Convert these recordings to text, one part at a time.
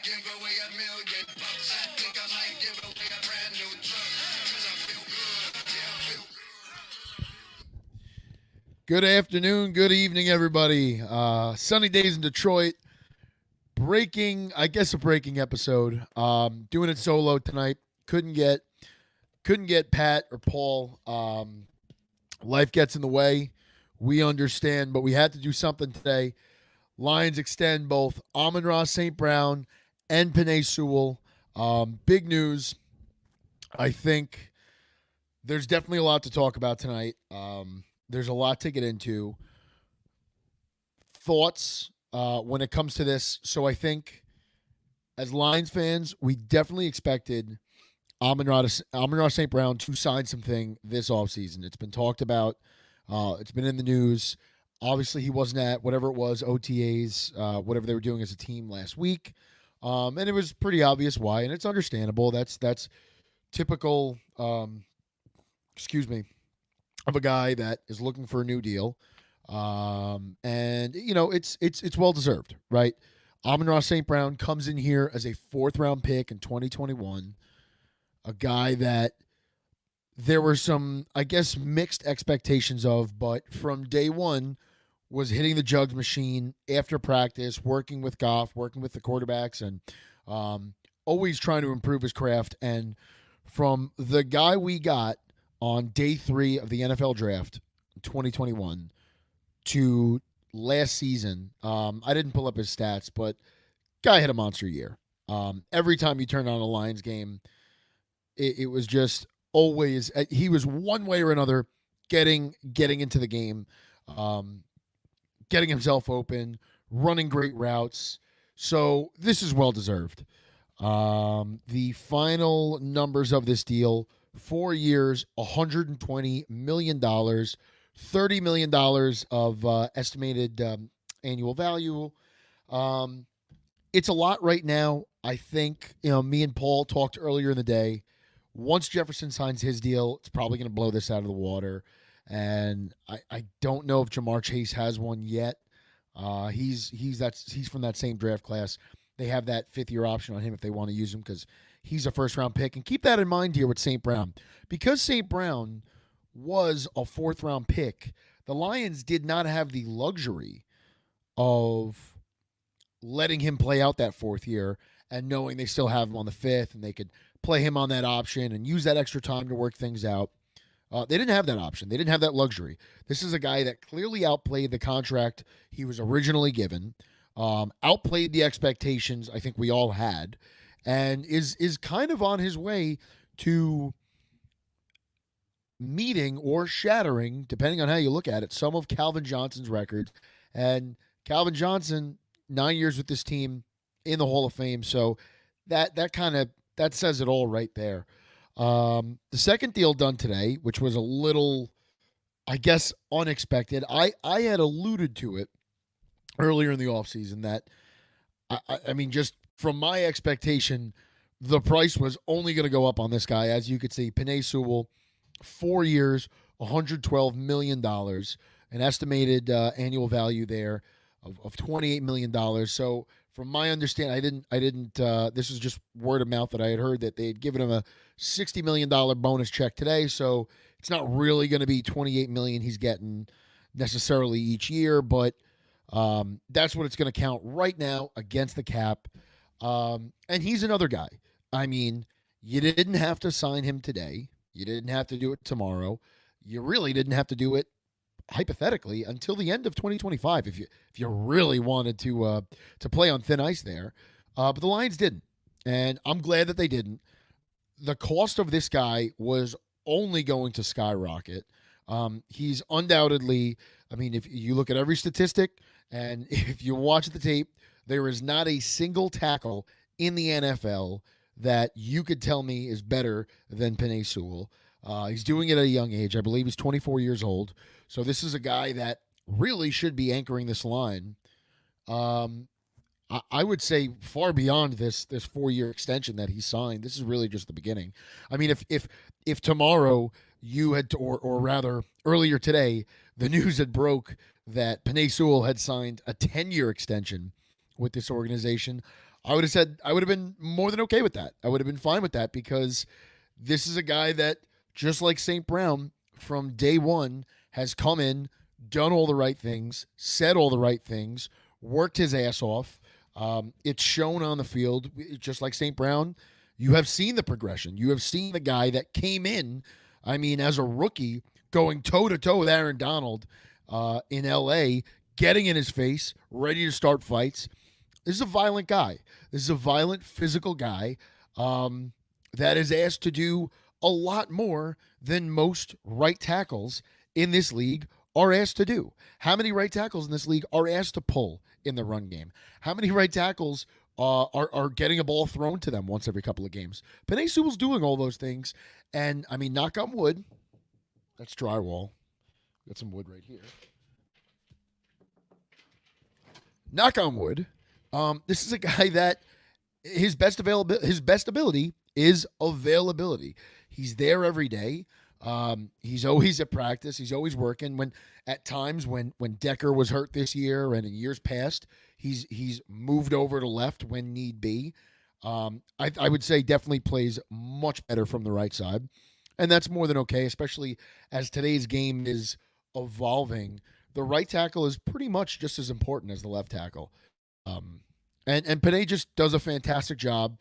give away $1,000,000. I think I might give away a brand new truck. 'Cause I feel good. Yeah, I feel good. Good afternoon, good evening, everybody. Sunny days in Detroit. I guess a breaking episode. Doing it solo tonight. Couldn't get Pat or Paul. Life gets in the way. We understand, but we had to do something today. Lions extend both Amon-Ra St. Brown and Penei Sewell. Big news. I think there's definitely a lot to talk about tonight. There's a lot to get into. Thoughts when it comes to this. So I think as Lions fans, we definitely expected Amon-Ra St. Brown to sign something this offseason. It's been talked about. It's been in the news. Obviously, he wasn't at whatever it was, OTAs, whatever they were doing as a team last week. And it was pretty obvious why, and it's understandable. That's typical, of a guy that is looking for a new deal. And, it's well-deserved, right? Amon-Ra St. Brown comes in here as a fourth-round pick in 2021, a guy that there were some, I guess, mixed expectations of, but from day one was hitting the jugs machine after practice, working with Goff, working with the quarterbacks, and always trying to improve his craft. And from the guy we got on day 3 of the NFL draft, 2021, to last season, I didn't pull up his stats, but guy had a monster year. Every time you turned on a Lions game, it was just always, he was one way or another getting into the game, getting himself open, running great routes. So this is well-deserved. The final numbers of this deal, 4 years, $120 million, $30 million of estimated annual value. It's a lot right now. I think, me and Paul talked earlier in the day. Once Jefferson signs his deal, it's probably going to blow this out of the water. And I don't know if Jamar Chase has one yet. He's from that same draft class. They have that 5th-year option on him if they want to use him because he's a first-round pick. And keep that in mind here with St. Brown. Because St. Brown was a 4th-round pick, the Lions did not have the luxury of letting him play out that 4th year and knowing they still have him on the 5th and they could play him on that option and use that extra time to work things out. They didn't have that option. They didn't have that luxury. This is a guy that clearly outplayed the contract he was originally given, outplayed the expectations I think we all had, and is kind of on his way to meeting or shattering, depending on how you look at it, some of Calvin Johnson's records. And Calvin Johnson, 9 years with this team in the Hall of Fame. So that says it all right there. The second deal done today, which was a little, I guess, unexpected. I had alluded to it earlier in the offseason that, I mean, just from my expectation, the price was only going to go up on this guy. As you could see, Penei Sewell, 4 years, $112 million, an estimated annual value there of $28 million. So from my understanding, I didn't. This is just word of mouth that I had heard that they had given him a $60 million bonus check today. So it's not really going to be $28 million he's getting necessarily each year, but that's what it's going to count right now against the cap. And he's another guy. I mean, you didn't have to sign him today. You didn't have to do it tomorrow. You really didn't have to do it, hypothetically, until the end of 2025 if you really wanted to play on thin ice there. But the Lions didn't, and I'm glad that they didn't. The cost of this guy was only going to skyrocket. He's undoubtedly, I mean, if you look at every statistic and if you watch the tape, there is not a single tackle in the NFL that you could tell me is better than Penei Sewell. He's doing it at a young age. I believe he's 24 years old. So this is a guy that really should be anchoring this line. I would say far beyond this 4-year extension that he signed. This is really just the beginning. I mean, if tomorrow you had to, or rather earlier today, the news had broke that Penei Sewell had signed a 10-year extension with this organization, I would have said I would have been more than okay with that. I would have been fine with that because this is a guy that, just like St. Brown, from day one has come in, done all the right things, said all the right things, worked his ass off. It's shown on the field, just like St. Brown. You have seen the progression. You have seen the guy that came in, I mean, as a rookie, going toe to toe with Aaron Donald in LA, getting in his face, ready to start fights. This is a violent guy. This is a violent, physical guy that is asked to do a lot more than most right tackles in this league are asked to do. How many right tackles in this league are asked to pull in the run game? How many right tackles are getting a ball thrown to them once every couple of games? Penei Sewell's doing all those things. And, I mean, knock on wood. That's drywall. Got some wood right here. Knock on wood. This is a guy that his best ability is availability. He's there every day. He's always at practice. He's always working. When at times when Decker was hurt this year and in years past, he's moved over to left when need be. I would say definitely plays much better from the right side, and that's more than okay, especially as today's game is evolving. The right tackle is pretty much just as important as the left tackle. Um, and Panay just does a fantastic job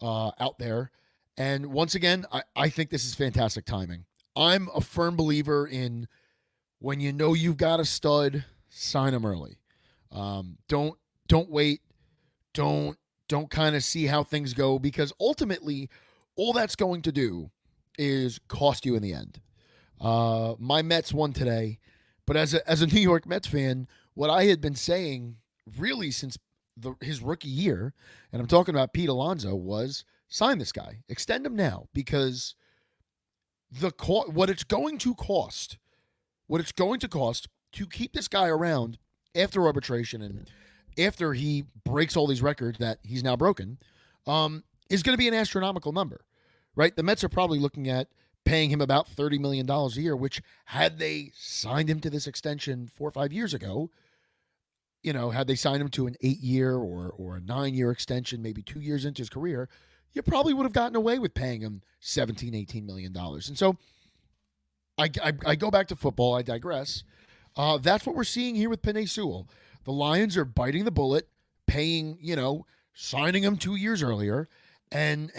out there. And once again, I think this is fantastic timing. I'm a firm believer in when you know you've got a stud, sign him early. Don't wait. Don't kind of see how things go, because ultimately, all that's going to do is cost you in the end. My Mets won today, but as a New York Mets fan, what I had been saying really since his rookie year, and I'm talking about Pete Alonso, was sign this guy, extend him now, because what it's going to cost to keep this guy around after arbitration and after he breaks all these records that he's now broken, is going to be an astronomical number, right? The Mets are probably looking at paying him about $30 million a year, which, had they signed him to this extension 4 or 5 years ago, had they signed him to an 8-year or a 9-year extension, maybe 2 years into his career, you probably would have gotten away with paying him $17, $18 million. And so I go back to football. I digress. That's what we're seeing here with Penei Sewell. The Lions are biting the bullet, paying, signing him 2 years earlier, and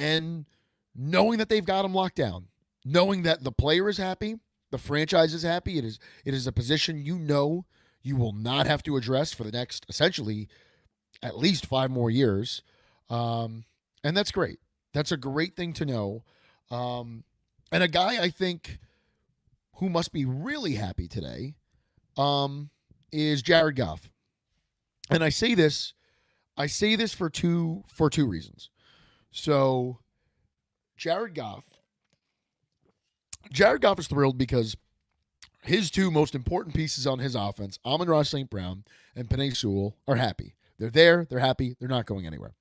knowing that they've got him locked down, knowing that the player is happy, the franchise is happy. It is a position you will not have to address for the next, essentially, at least 5 more years. And that's great. That's a great thing to know. And a guy, I think, who must be really happy today is Jared Goff. And I say this for two reasons. So Jared Goff is thrilled because his two most important pieces on his offense, Amon-Ra St. Brown and Penei Sewell, are happy. They're there. They're happy. They're not going anywhere.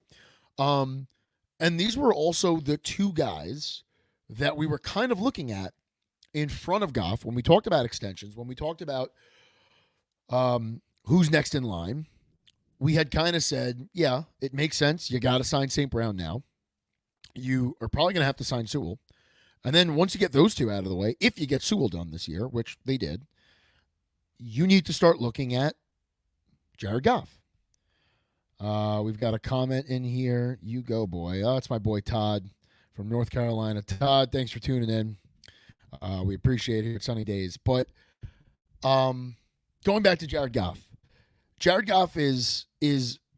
And these were also the two guys that we were kind of looking at in front of Goff when we talked about extensions, when we talked about who's next in line. We had kind of said, yeah, it makes sense. You got to sign St. Brown now. You are probably going to have to sign Sewell. And then once you get those two out of the way, if you get Sewell done this year, which they did, you need to start looking at Jared Goff. We've got a comment in here. You go, boy. Oh, it's my boy Todd from North Carolina. Todd, thanks for tuning in. We appreciate it. It's sunny days. But going back to Jared Goff. Jared Goff is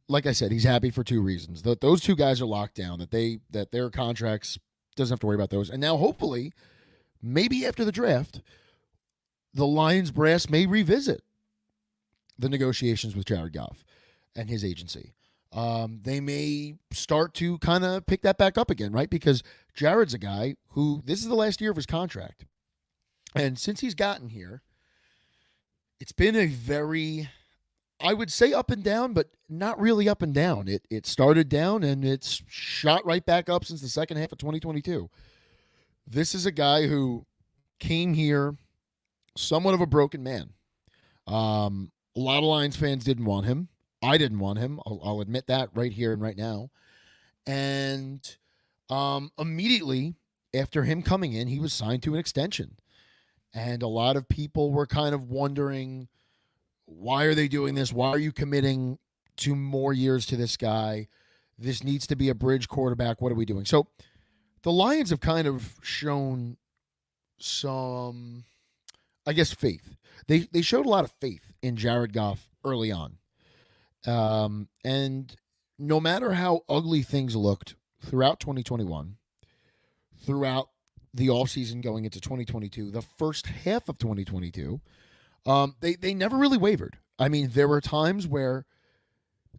like I said, he's happy for two reasons. Those two guys are locked down, that their contracts, doesn't have to worry about those. And now hopefully, maybe after the draft, the Lions brass may revisit the negotiations with Jared Goff and his agency. They may start to kind of pick that back up again, right? Because Jared's a guy who, this is the last year of his contract. And since he's gotten here, it's been a very, I would say, up and down, but not really up and down. It started down and it's shot right back up since the second half of 2022. This is a guy who came here somewhat of a broken man. A lot of Lions fans didn't want him. I didn't want him. I'll admit that right here and right now. And immediately after him coming in, he was signed to an extension. And a lot of people were kind of wondering, why are they doing this? Why are you committing to more years to this guy? This needs to be a bridge quarterback. What are we doing? So the Lions have kind of shown some, I guess, faith. They showed a lot of faith in Jared Goff early on. And no matter how ugly things looked throughout 2021, throughout the offseason going into 2022, the first half of 2022, they never really wavered. I mean, there were times where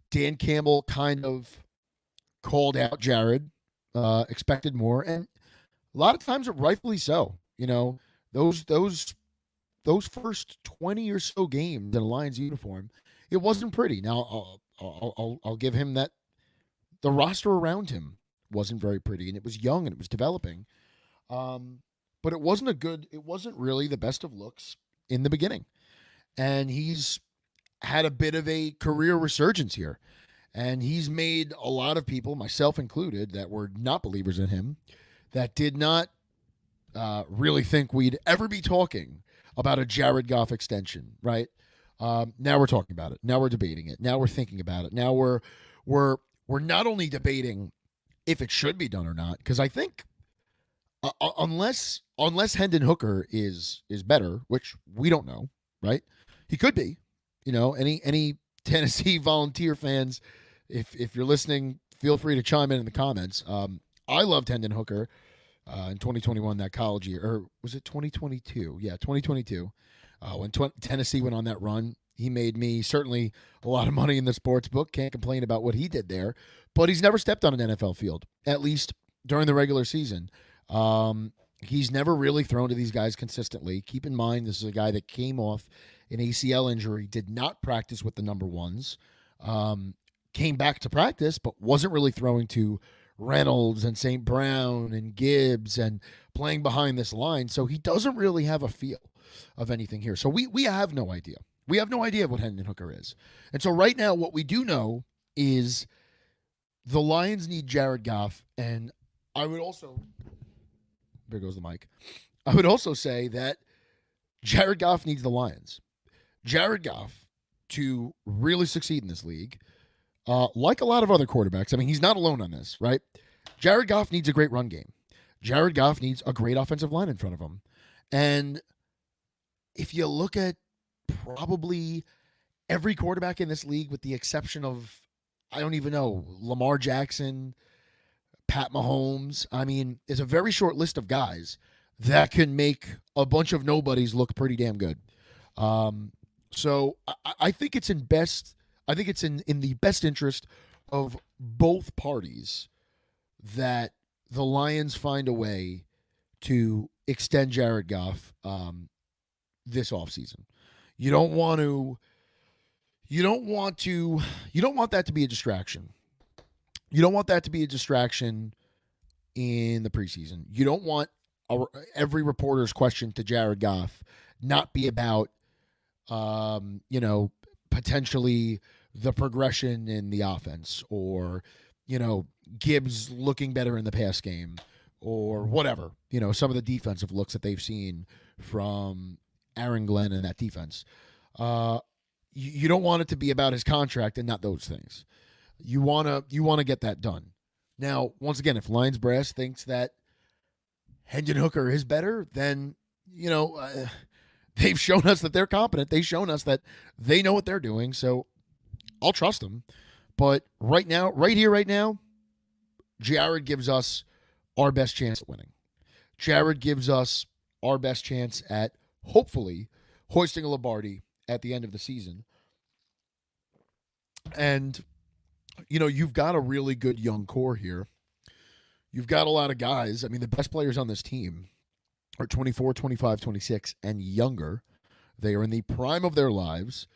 Dan Campbell kind of called out Jared, expected more, and a lot of times, rightfully so. You know, those first 20 or so games in a Lions uniform, it wasn't pretty. Now, I'll give him that. The roster around him wasn't very pretty, and it was young and it was developing. But it wasn't a good. It wasn't really the best of looks in the beginning, and he's had a bit of a career resurgence here. And he's made a lot of people, myself included, that were not believers in him, that did not really think we'd ever be talking about a Jared Goff extension, right? Now we're talking about it. Now we're debating it. Now we're thinking about it. Now we're not only debating if it should be done or not, because I think unless Hendon Hooker is better, which we don't know, right? He could be. You know, any Tennessee Volunteer fans, if you're listening, feel free to chime in the comments. I loved Hendon Hooker in 2021, that college year, or was it 2022? Yeah, 2022. When Tennessee went on that run, he made me certainly a lot of money in the sports book. Can't complain about what he did there, but he's never stepped on an NFL field, at least during the regular season. He's never really thrown to these guys consistently. Keep in mind, this is a guy that came off an ACL injury, did not practice with the number ones, came back to practice, but wasn't really throwing to Reynolds and St. Brown and Gibbs and playing behind this line. So he doesn't really have a feel of anything here. So we have no idea. We have no idea what Hendon Hooker is. And so right now, what we do know is the Lions need Jared Goff. And I would also, there goes the mic. I would also say that Jared Goff needs the Lions. Jared Goff, to really succeed in this league, like a lot of other quarterbacks, I mean, he's not alone on this, right? Jared Goff needs a great run game. Jared Goff needs a great offensive line in front of him. And if you look at probably every quarterback in this league, with the exception of, I don't even know, Lamar Jackson, Pat Mahomes, I mean, it's a very short list of guys that can make a bunch of nobodies look pretty damn good. So I think it's in the best interest of both parties that the Lions find a way to extend Jared Goff this offseason. You don't want that to be a distraction. You don't want that to be a distraction in the preseason. You don't want every reporter's question to Jared Goff not be about potentially the progression in the offense, or, Gibbs looking better in the pass game, or whatever, some of the defensive looks that they've seen from Aaron Glenn and that defense. You don't want it to be about his contract and not those things. You want to get that done. Now, once again, if Lions brass thinks that Hendon Hooker is better, then, they've shown us that they're competent. They've shown us that they know what they're doing. So I'll trust them. But right now, Jared gives us our best chance at winning. Jared gives us our best chance at hopefully hoisting a Lombardi at the end of the season. And, you've got a really good young core here. You've got a lot of guys. I mean, the best players on this team are 24, 25, 26, and younger. They are in the prime of their lives,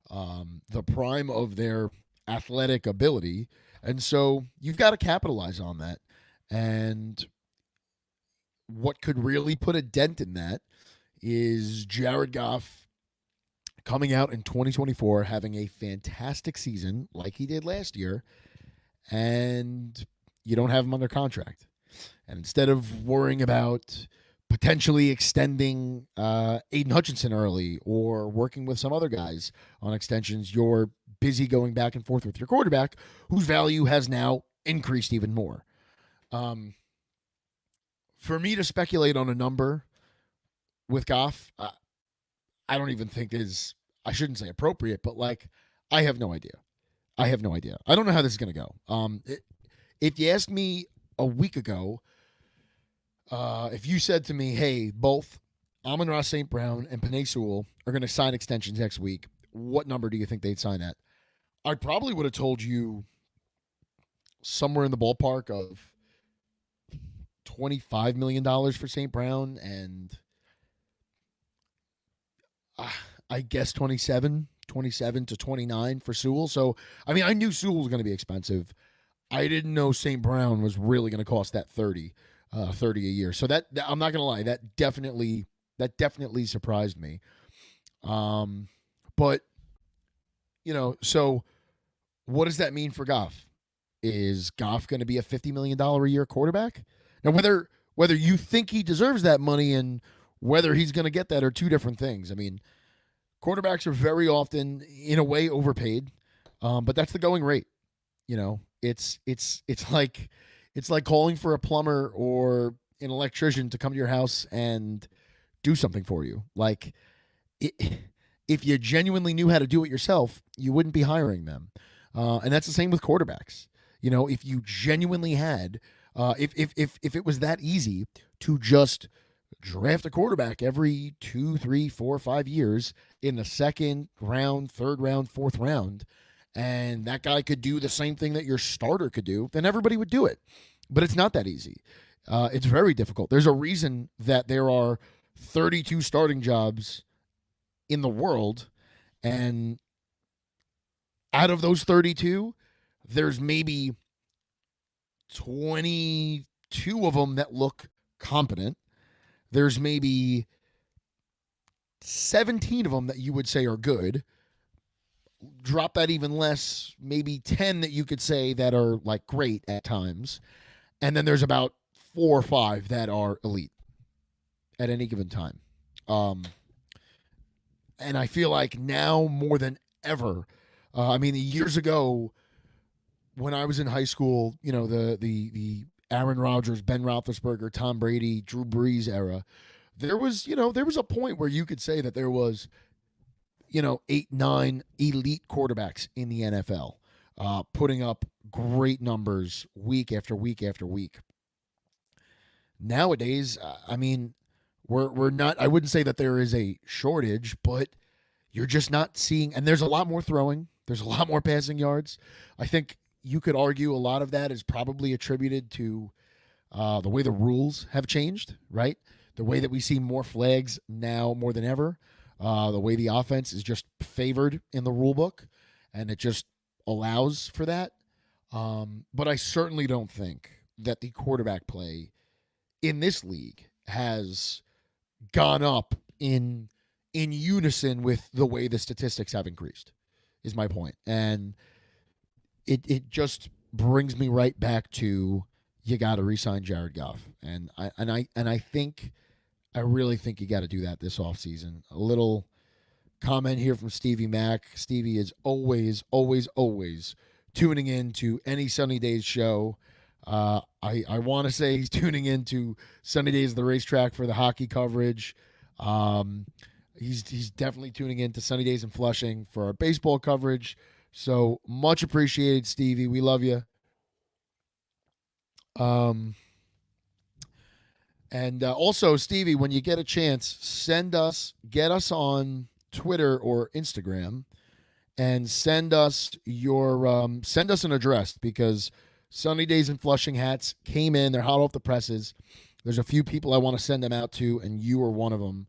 the prime of their athletic ability. And so you've got to capitalize on that. And what could really put a dent in that is Jared Goff coming out in 2024, having a fantastic season like he did last year. And you don't have him under contract. And instead of worrying about potentially extending Aiden Hutchinson early or working with some other guys on extensions, you're busy going back and forth with your quarterback, whose value has now increased even more. For me to speculate on a number with Goff, I don't even think is, I shouldn't say appropriate, but like, I have no idea. I have no idea. I don't know how this is going to go. If you asked me a week ago, if you said to me, hey, both Amon-Ra St. Brown and Penei Sewell are going to sign extensions next week, what number do you think they'd sign at? I probably would have told you somewhere in the ballpark of $25 million for St. Brown and I guess 27 to 29 for Sewell. So, I mean, I knew Sewell was going to be expensive. I didn't know St. Brown was really going to cost that 30 a year. So that I'm not going to lie, that definitely surprised me. But so what does that mean for Goff? Is Goff going to be a $50 million a year quarterback? Now, whether you think he deserves that money and whether he's going to get that are two different things. I mean, quarterbacks are very often, in a way, overpaid, but that's the going rate. It's like calling for a plumber or an electrician to come to your house and do something for you. Like, if you genuinely knew how to do it yourself, you wouldn't be hiring them. And that's the same with quarterbacks. If you genuinely had, if it was that easy to just draft a quarterback every 2, 3, 4, 5 years in the second round, third round, fourth round, and that guy could do the same thing that your starter could do, then everybody would do it. But it's not that easy. It's very difficult. There's a reason that there are 32 starting jobs in the world, and out of those 32, there's maybe 22 of them that look competent. There's maybe 17 of them that you would say are good. Drop that even less, maybe 10 that you could say that are like great at times. And then there's about 4 or 5 that are elite at any given time. And I feel like now more than ever, years ago when I was in high school, the Aaron Rodgers, Ben Roethlisberger, Tom Brady, Drew Brees era, there was a point where you could say that there was, 8, 9 elite quarterbacks in the NFL, putting up great numbers week after week after week. Nowadays, we're not, I wouldn't say that there is a shortage, but you're just not seeing, and there's a lot more throwing, there's a lot more passing yards. I think you could argue a lot of that is probably attributed to the way the rules have changed, right? The way that we see more flags now more than ever. The way the offense is just favored in the rule book, and it just allows for that. But I certainly don't think that the quarterback play in this league has gone up in unison with the way the statistics have increased, is my point. And it just brings me right back to, you got to re-sign Jared Goff. And I really think you got to do that this offseason. A little comment here from Stevie Mack. Stevie is always, always, always tuning in to any Sunny Days show. I want to say he's tuning in to Sunny Days of the Racetrack for the hockey coverage. He's definitely tuning in to Sunny Days in Flushing for our baseball coverage. So much appreciated, Stevie. We love you. And also, Stevie, when you get a chance, get us on Twitter or Instagram, and send us an address, because Sunny Days in Flushing hats came in. They're hot off the presses. There's a few people I want to send them out to, and you are one of them.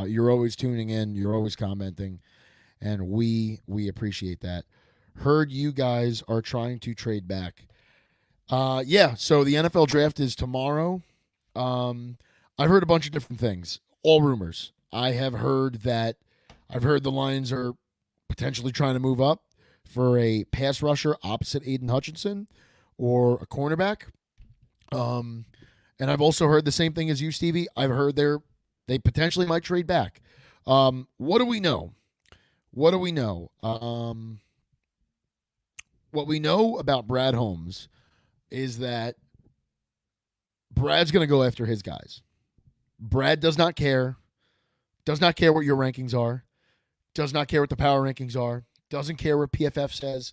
You're always tuning in. You're always commenting, and we appreciate that. Heard you guys are trying to trade back. Yeah, so the NFL draft is tomorrow. I've heard a bunch of different things, all rumors. I've heard the Lions are potentially trying to move up for a pass rusher opposite Aiden Hutchinson or a cornerback. Um, and I've also heard the same thing as you, Stevie. I've heard they potentially might trade back. What do we know? What do we know? What we know about Brad Holmes is that Brad's going to go after his guys. Brad does not care what your rankings are, does not care what the power rankings are, doesn't care what PFF says,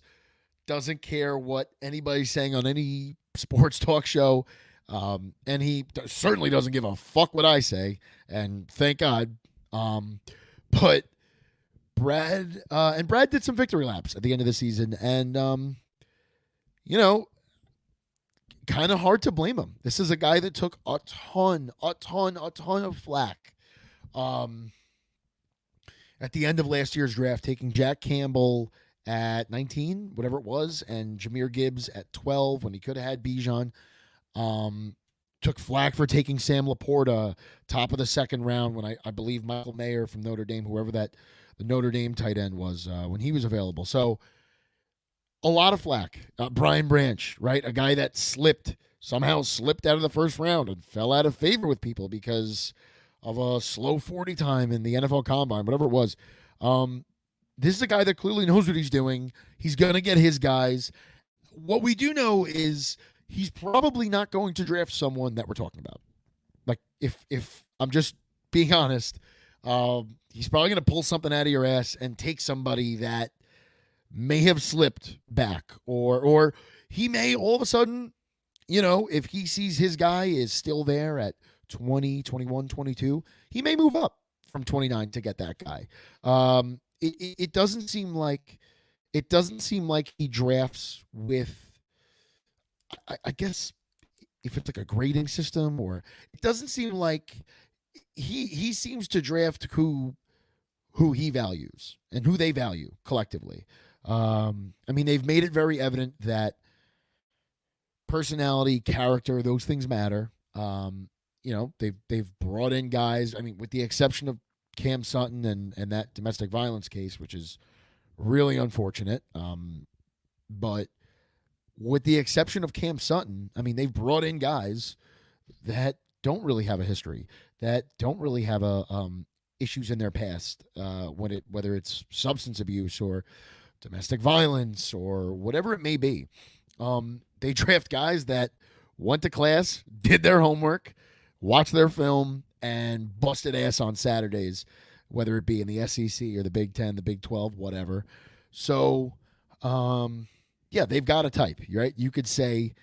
doesn't care what anybody's saying on any sports talk show. And he certainly doesn't give a fuck what I say. And thank God. But Brad did some victory laps at the end of the season. And, you know, kind of hard to blame him. This is a guy that took a ton of flack. At the end of last year's draft, taking Jack Campbell at 19, whatever it was, and Jahmyr Gibbs at 12 when he could have had Bijan. Took flack for taking Sam Laporta top of the second round when I believe Michael Mayer from Notre Dame, whoever that the Notre Dame tight end was, when he was available. So a lot of flack. Brian Branch, right? A guy that somehow slipped out of the first round and fell out of favor with people because of a slow 40 time in the NFL Combine, whatever it was. This is a guy that clearly knows what he's doing. He's going to get his guys. What we do know is he's probably not going to draft someone that we're talking about. Like, if I'm just being honest, he's probably going to pull something out of your ass and take somebody that may have slipped back, or he may all of a sudden, if he sees his guy is still there at 20, 21, 22, he may move up from 29 to get that guy. It doesn't seem like he drafts with, I guess, if it's like a grading system, or it doesn't seem like he seems to draft who he values and who they value collectively. I mean, they've made it very evident that personality, character, those things matter. They've brought in guys. I mean, with the exception of Cam Sutton and that domestic violence case, which is really unfortunate. But with the exception of Cam Sutton, I mean, they've brought in guys that don't really have a history, that don't really have issues in their past, whether it's substance abuse or domestic violence or whatever it may be. They draft guys that went to class, did their homework, watched their film, and busted ass on Saturdays, whether it be in the SEC or the Big 10, the Big 12, whatever. So, yeah, they've got a type, right? You could say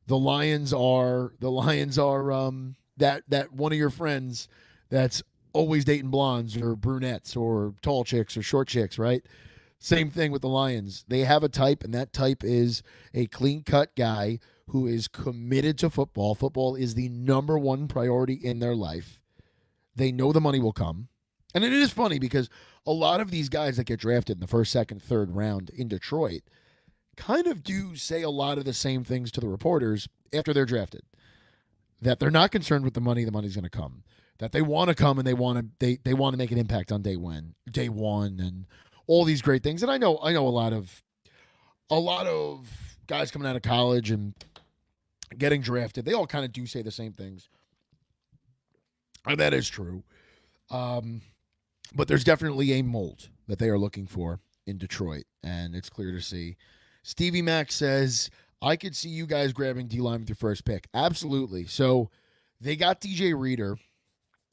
the Lions are that one of your friends that's always dating blondes or brunettes or tall chicks or short chicks, right? Same thing with the Lions. They have a type, and that type is a clean-cut guy who is committed to football. Football is the number one priority in their life. They know the money will come. And it is funny because a lot of these guys that get drafted in the first, second, third round in Detroit kind of do say a lot of the same things to the reporters after they're drafted. That they're not concerned with the money's going to come. That they want to come and they want to make an impact on day one, and all these great things. And I know a lot of guys coming out of college and getting drafted. They all kind of do say the same things. And that is true. But there's definitely a mold that they are looking for in Detroit, and it's clear to see. Stevie Mack says, I could see you guys grabbing D-line with your first pick. Absolutely. So they got DJ Reader,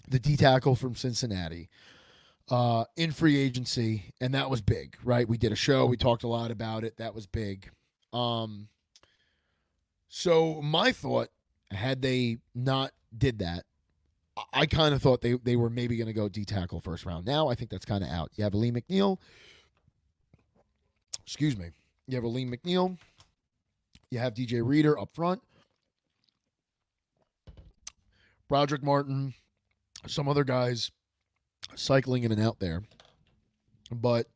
the D tackle from Cincinnati, in free agency, and that was big, right? We did a show. We talked a lot about it. That was big. So my thought, had they not did that, I kind of thought they were maybe going to go D tackle first round. Now I think that's kind of out. You have Lee McNeil. Excuse me. You have Lee McNeil. You have DJ Reader up front. Broderick Martin. Some other guys cycling in and out there. But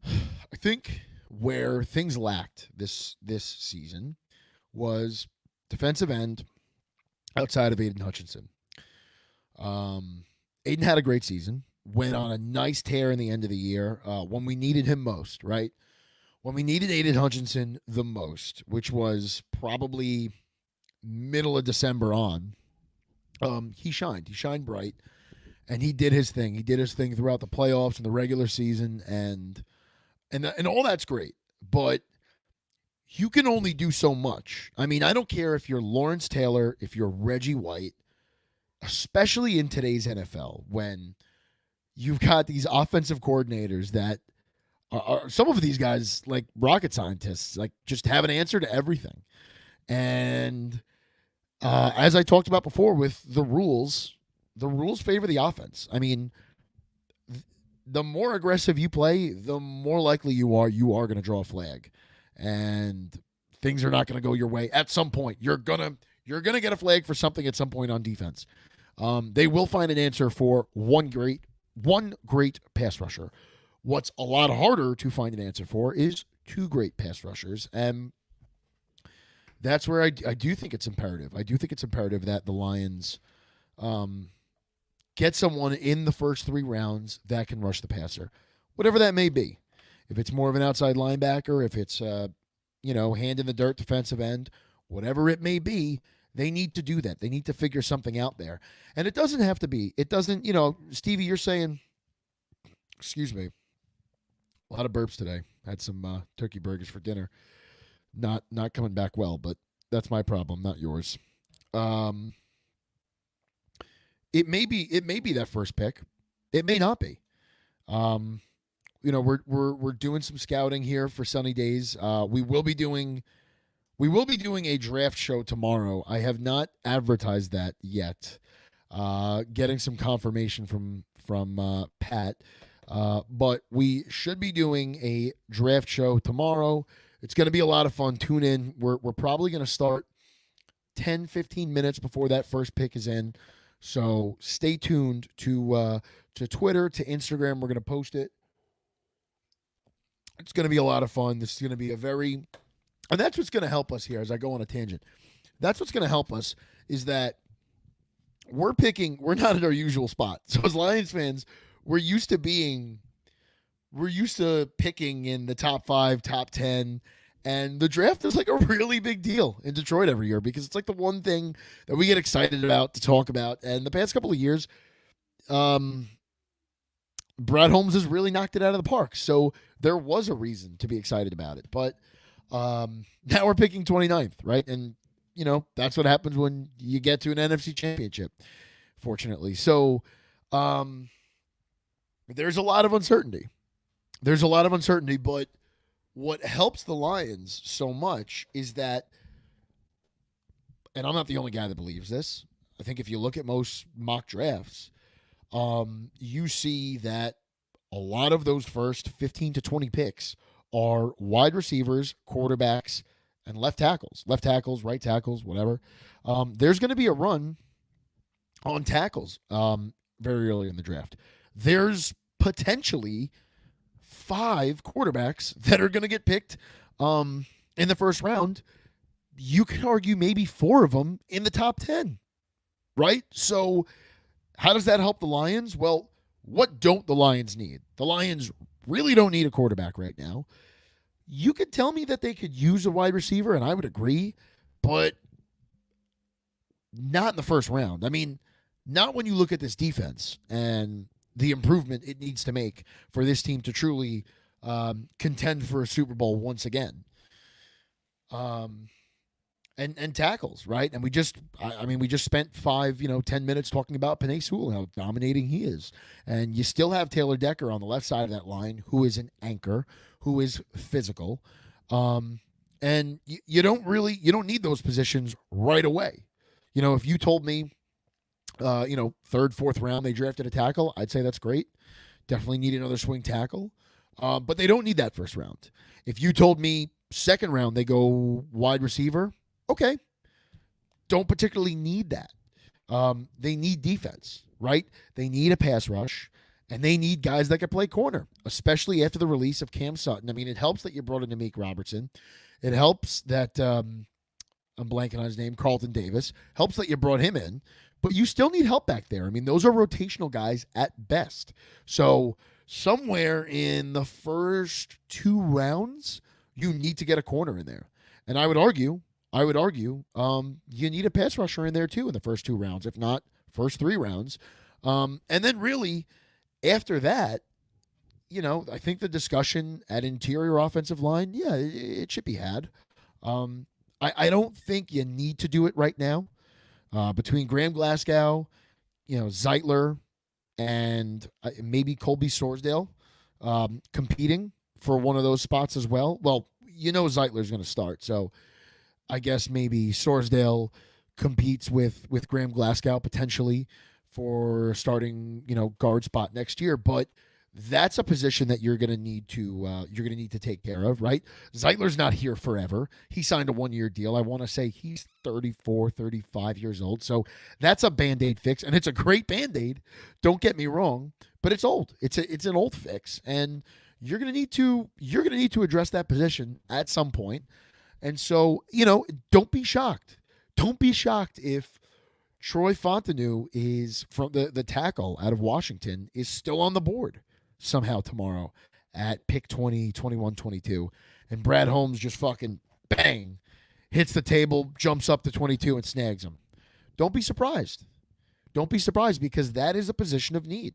I think where things lacked this season was defensive end outside of Aiden Hutchinson. Aiden had a great season, went on a nice tear in the end of the year when we needed him most, right? When we needed Aiden Hutchinson the most, which was probably middle of December on, he shined. He shined bright, and he did his thing. He did his thing throughout the playoffs and the regular season, and all that's great. But you can only do so much. I mean, I don't care if you're Lawrence Taylor, if you're Reggie White, especially in today's NFL, when you've got these offensive coordinators that are some of these guys like rocket scientists, like just have an answer to everything. And as I talked about before with the rules favor the offense. I mean, the more aggressive you play, the more likely you are going to draw a flag, and things are not going to go your way. At some point, you're gonna get a flag for something at some point on defense. They will find an answer for one great pass rusher. What's a lot harder to find an answer for is two great pass rushers, and that's where I do think it's imperative. I do think it's imperative that the Lions get someone in the first 3 rounds that can rush the passer, whatever that may be. If it's more of an outside linebacker, if it's hand in the dirt defensive end, whatever it may be, they need to do that. They need to figure something out there. And it doesn't have to be. It doesn't, Stevie, you're saying, excuse me, a lot of burps today. Had some turkey burgers for dinner. Not coming back well, but that's my problem, not yours. It may be that first pick. It may not be. We're doing some scouting here for Sunny Days. We will be doing a draft show tomorrow. I have not advertised that yet. Getting some confirmation from Pat. But we should be doing a draft show tomorrow. It's going to be a lot of fun. Tune in. We're probably going to start 10, 15 minutes before that first pick is in. So stay tuned to Twitter, to Instagram. We're going to post it. It's going to be a lot of fun. This is going to be and that's what's going to help us here as I go on a tangent. That's what's going to help us is that we're not at our usual spot. So as Lions fans, we're used to picking in the top 5, top 10, and the draft is like a really big deal in Detroit every year because it's like the one thing that we get excited about to talk about. And the past couple of years, Brad Holmes has really knocked it out of the park. So there was a reason to be excited about it. But now we're picking 29th, right? And, that's what happens when you get to an NFC championship, fortunately. So there's a lot of uncertainty. But what helps the Lions so much is that, and I'm not the only guy that believes this, I think if you look at most mock drafts, you see that a lot of those first 15 to 20 picks are wide receivers, quarterbacks, and left tackles, right tackles, whatever. There's going to be a run on tackles very early in the draft. There's potentially 5 quarterbacks that are going to get picked in the first round. You can argue maybe 4 of them in the top 10, right? So how does that help the Lions? Well, what don't the Lions need? The Lions really don't need a quarterback right now. You could tell me that they could use a wide receiver, and I would agree, but not in the first round. I mean, not when you look at this defense and the improvement it needs to make for this team to truly contend for a Super Bowl once again. And tackles, right? And we just spent 10 minutes talking about Penei Sewell, how dominating he is. And you still have Taylor Decker on the left side of that line, who is an anchor, who is physical. And you don't need those positions right away. If you told me, 3rd, 4th round, they drafted a tackle, I'd say that's great. Definitely need another swing tackle. But they don't need that first round. If you told me 2nd round, they go wide receiver, okay. Don't particularly need that. They need defense, right? They need a pass rush, and they need guys that can play corner, especially after the release of Cam Sutton. I mean, it helps that you brought in Amik Robertson. It helps that, I'm blanking on his name, Carlton Davis. Helps that you brought him in, but you still need help back there. I mean, those are rotational guys at best. So somewhere in the first 2 rounds, you need to get a corner in there. And I would argue I would argue you need a pass rusher in there too in the first 2 rounds, if not first 3 rounds. And then really after that, I think the discussion at interior offensive line, yeah, it should be had. I don't think you need to do it right now. Between Graham Glasgow, Zeitler, and maybe Colby Sorsdale competing for one of those spots as well. Well, Zeitler's going to start, so I guess maybe Sorsdale competes with Graham Glasgow potentially for starting guard spot next year, but that's a position that you're going to need to take care of, right? Zeitler's not here forever. He signed a 1-year deal. I want to say he's 34, 35 years old. So that's a Band-Aid fix, and it's a great Band-Aid. Don't get me wrong, but it's old. It's an old fix, and you're going to need to address that position at some point. And so, don't be shocked. Don't be shocked if Troy Fontenot is from the tackle out of Washington is still on the board somehow tomorrow at pick 20, 21, 22. And Brad Holmes just fucking bang, hits the table, jumps up to 22 and snags him. Don't be surprised. Don't be surprised because that is a position of need.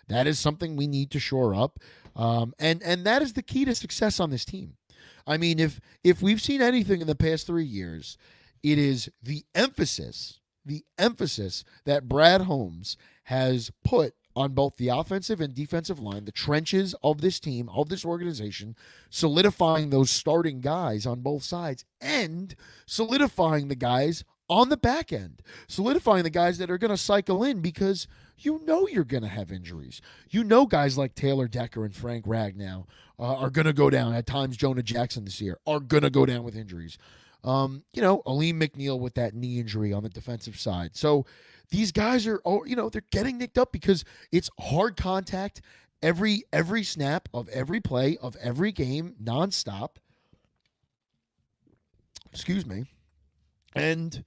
That is something we need to shore up. And that is the key to success on this team. I mean, if we've seen anything in the past 3 years, it is the emphasis that Brad Holmes has put on both the offensive and defensive line, the trenches of this team, of this organization, solidifying those starting guys on both sides and solidifying the guys on the back end, solidifying the guys that are going to cycle in because you're going to have injuries. Guys like Taylor Decker and Frank Ragnow are going to go down. At times, Jonah Jackson this year are going to go down with injuries. Aleem McNeil with that knee injury on the defensive side. So these guys are, they're getting nicked up because it's hard contact every snap of every play of every game, nonstop. Excuse me. And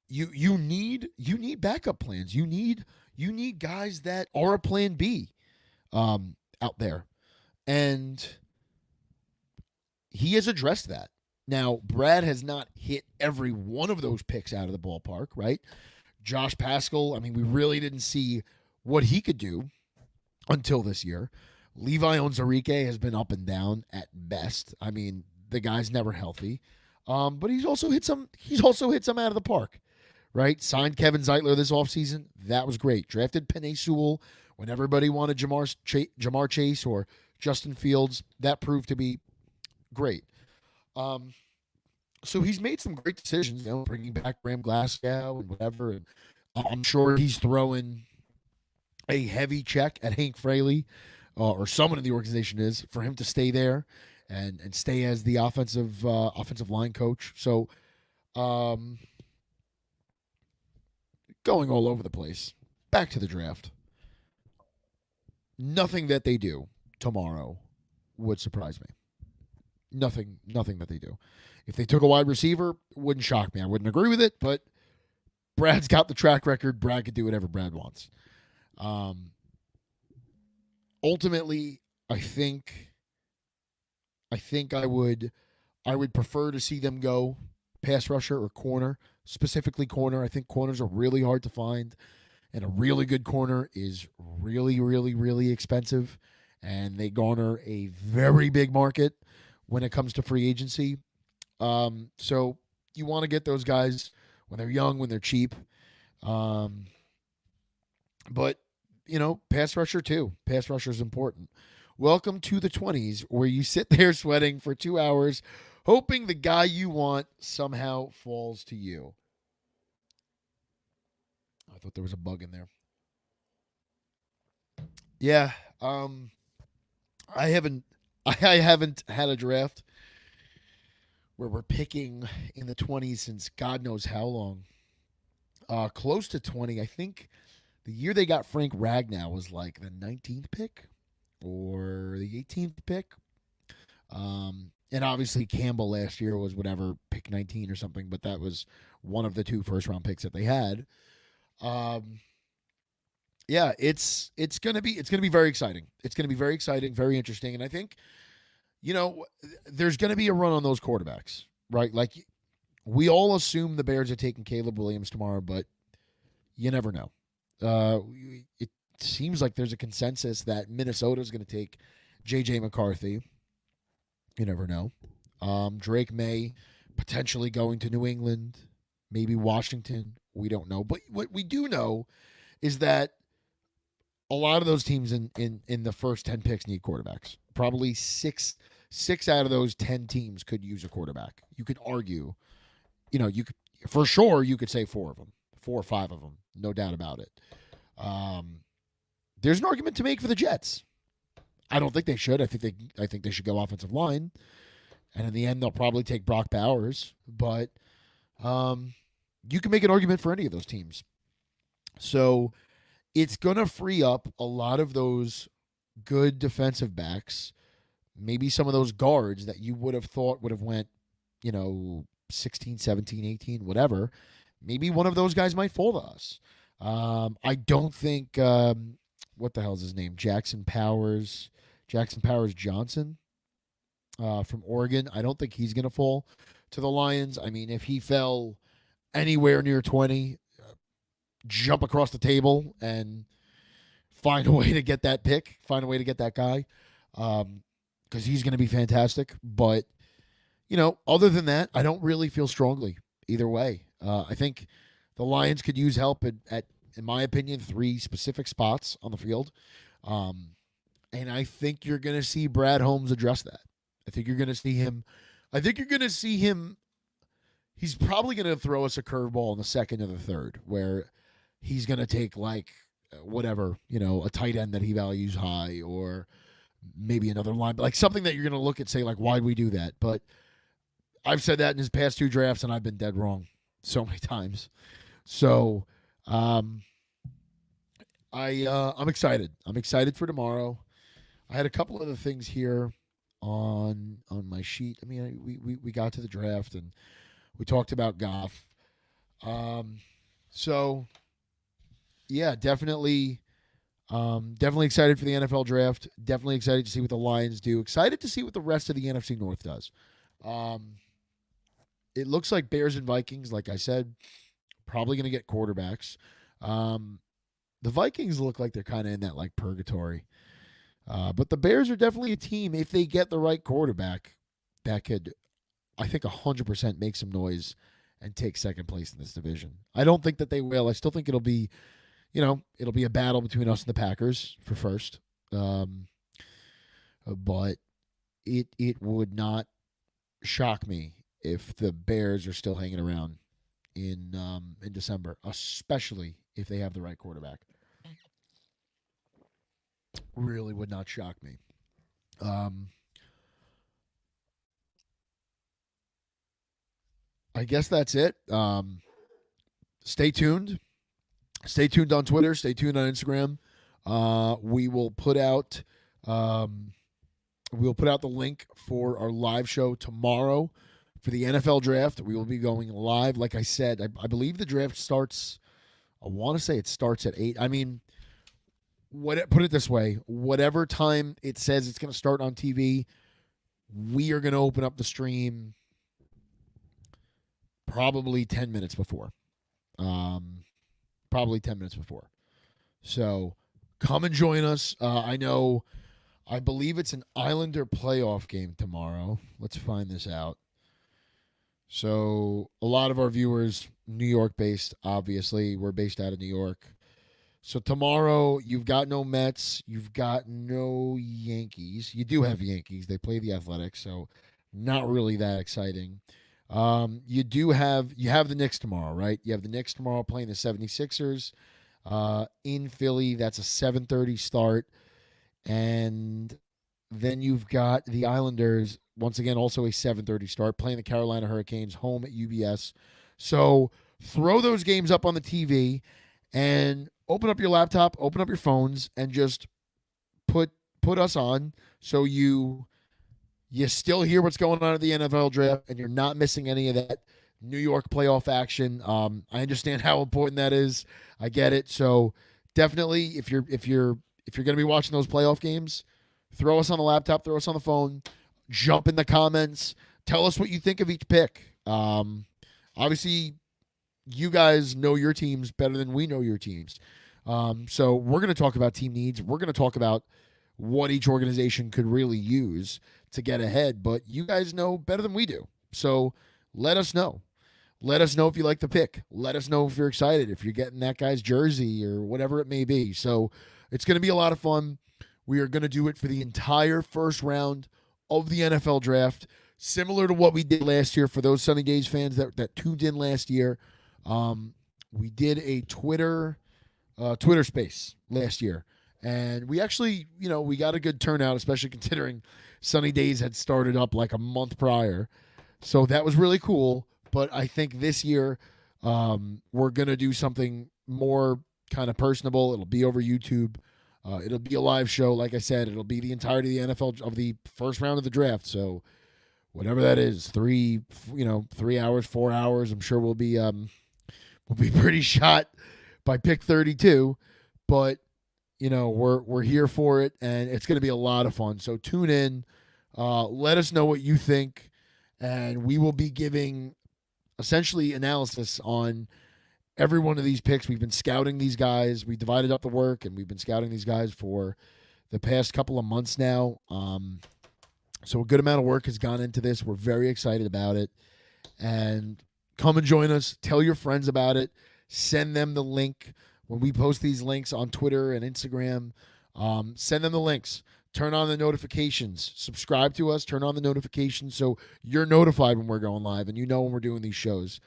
you need backup plans. You need guys that are a plan B out there. And he has addressed that. Now, Brad has not hit every one of those picks out of the ballpark, right? Josh Pascal, I mean, we really didn't see what he could do until this year. Levi Onwuzurike has been up and down at best. I mean, the guy's never healthy. But he's also hit some out of the park, right? Signed Kevin Zeitler this offseason. That was great. Drafted Penei Sewell when everybody wanted Jamar Chase or Justin Fields. That proved to be great. So he's made some great decisions, bringing back Graham Glasgow and whatever. And I'm sure he's throwing a heavy check at Hank Fraley, or someone in the organization is, for him to stay there and stay as the offensive line coach. So going all over the place. Back to the draft. Nothing that they do tomorrow would surprise me. Nothing that they do. If they took a wide receiver, it wouldn't shock me. I wouldn't agree with it, but Brad's got the track record. Brad could do whatever Brad wants. Ultimately, I think I would prefer to see them go pass rusher or corner, specifically corner. I think corners are really hard to find, and a really good corner is really, really, really expensive, and they garner a very big market when it comes to free agency. So you want to get those guys when they're young, when they're cheap. But, pass rusher too. Pass rusher is important. Welcome to the 20s where you sit there sweating for 2 hours, hoping the guy you want somehow falls to you. I thought there was a bug in there. Yeah. I haven't had a draft where we're picking in the 20s since God knows how long. Close to 20. I think the year they got Frank Ragnow was like the 19th pick or the 18th pick. And obviously Campbell last year was whatever, pick 19 or something, but that was one of the 2 first-round picks that they had. Yeah, it's gonna be very exciting. It's gonna be very exciting, very interesting, and I think, there's gonna be a run on those quarterbacks, right? Like we all assume the Bears are taking Caleb Williams tomorrow, but you never know. It seems like there's a consensus that Minnesota is going to take J.J. McCarthy. You never know. Drake May potentially going to New England, maybe Washington. We don't know. But what we do know is that a lot of those teams in the first 10 picks need quarterbacks. Probably six out of those 10 teams could use a quarterback. You could argue, you could for sure you could say four or five of them, no doubt about it. There's an argument to make for the Jets. I don't think they should. I think they should go offensive line, and in the end they'll probably take Brock Bowers. But you can make an argument for any of those teams. So it's gonna free up a lot of those good defensive backs, maybe some of those guards that you would have thought would have went, 16, 17, 18, whatever. Maybe one of those guys might fall to us. I don't think what the hell's his name? Jackson Powers Johnson from Oregon. I don't think he's going to fall to the Lions. I mean, if he fell anywhere near 20, jump across the table and find a way to get that pick, find a way to get that guy, because he's going to be fantastic. But, other than that, I don't really feel strongly either way. I think the Lions could use help at, in my opinion, 3 specific spots on the field. And I think you're going to see Brad Holmes address that. I think you're going to see him. He's probably going to throw us a curveball in the second or the third where he's going to take a tight end that he values high, or maybe another line, like something that you're going to look at, say, like, why'd we do that? But I've said that in his past 2 drafts, and I've been dead wrong so many times. So I'm excited. I'm excited for tomorrow. I had a couple other things here on my sheet. I mean, we got to the draft and we talked about Goff. So yeah, definitely excited for the NFL draft. Definitely excited to see what the Lions do. Excited to see what the rest of the NFC North does. It looks like Bears and Vikings, like I said, probably going to get quarterbacks. The Vikings look like they're kind of in that like purgatory. But the Bears are definitely a team, if they get the right quarterback, that could, I think, 100% make some noise and take second place in this division. I don't think that they will. I still think it'll be a battle between us and the Packers for first. But it would not shock me if the Bears are still hanging around in December, especially if they have the right quarterback. Really would not shock me. I guess that's it. Stay tuned. Stay tuned on Twitter. Stay tuned on Instagram. We will put out the link for our live show tomorrow for the NFL draft. We will be going live. Like I said, I believe the draft starts. I want to say it starts at 8. I mean, put it this way: whatever time it says it's going to start on TV, we are going to open up the stream probably 10 minutes before. So come and join us. I believe it's an Islander playoff game tomorrow. Let's find this out. So a lot of our viewers, New York based, obviously. We're based out of New York. So tomorrow, you've got no Mets. You've got no Yankees. You do have Yankees. They play the Athletics, so not really that exciting. You have the Knicks tomorrow, right? You have the Knicks tomorrow playing the 76ers in Philly. That's a 7:30 start. And then you've got the Islanders, once again, also a 7:30 start, playing the Carolina Hurricanes home at UBS. So throw those games up on the TV and open up your laptop, open up your phones, and just put us on so you still hear what's going on at the NFL draft, and you're not missing any of that New York playoff action. I understand how important that is. I get it. So definitely, if you're going to be watching those playoff games, throw us on the laptop, throw us on the phone, jump in the comments, tell us what you think of each pick. obviously, you guys know your teams better than we know your teams. So we're going to talk about team needs. We're going to talk about what each organization could really use to get ahead. But you guys know better than we do. So let us know. Let us know if you like the pick. Let us know if you're excited, if you're getting that guy's jersey or whatever it may be. So it's going to be a lot of fun. We are going to do it for the entire first round of the NFL draft, similar to what we did last year for those Sunny Days fans that tuned in last year. We did a Twitter space last year, and we actually, we got a good turnout, especially considering Sunny Days had started up like a month prior. So that was really cool. But I think this year we're going to do something more kind of personable. It'll be over YouTube. It'll be a live show. Like I said, it'll be the entirety of the NFL of the first round of the draft. So whatever that is, 3 hours, 4 hours, I'm sure we'll be pretty shot by pick 32. But, we're here for it, and it's going to be a lot of fun. So tune in. Let us know what you think, and we will be giving essentially analysis on every one of these picks. We've been scouting these guys. We divided up the work, and we've been scouting these guys for the past couple of months now. So a good amount of work has gone into this. We're very excited about it. And come and join us. Tell your friends about it. Send them the link. When we post these links on Twitter and Instagram, send them the links. Turn on the notifications. Subscribe to us. Turn on the notifications so you're notified when we're going live and you know when we're doing these shows,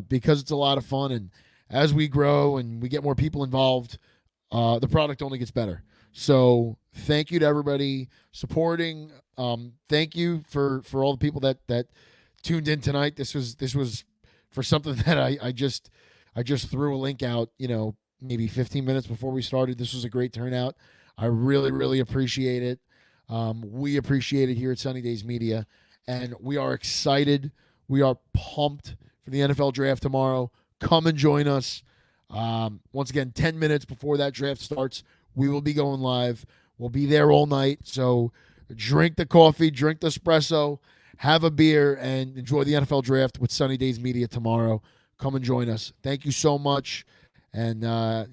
because it's a lot of fun. And as we grow and we get more people involved, the product only gets better. So thank you to everybody supporting. Thank you for all the people that tuned in tonight. This was for something that I just threw a link out, maybe 15 minutes before we started. This was a great turnout. I really, really appreciate it. We appreciate it here at Sunny Days Media, and we are excited. We are pumped for the NFL draft tomorrow. Come and join us. Once again, 10 minutes before that draft starts, we will be going live. We'll be there all night. So drink the coffee, drink the espresso, have a beer, and enjoy the NFL draft with Sunny Days Media tomorrow. Come and join us. Thank you so much. And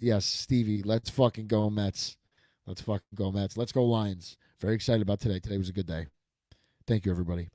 yes, Stevie, let's fucking go Mets. Let's fucking go Mets. Let's go Lions. Very excited about today. Today was a good day. Thank you, everybody.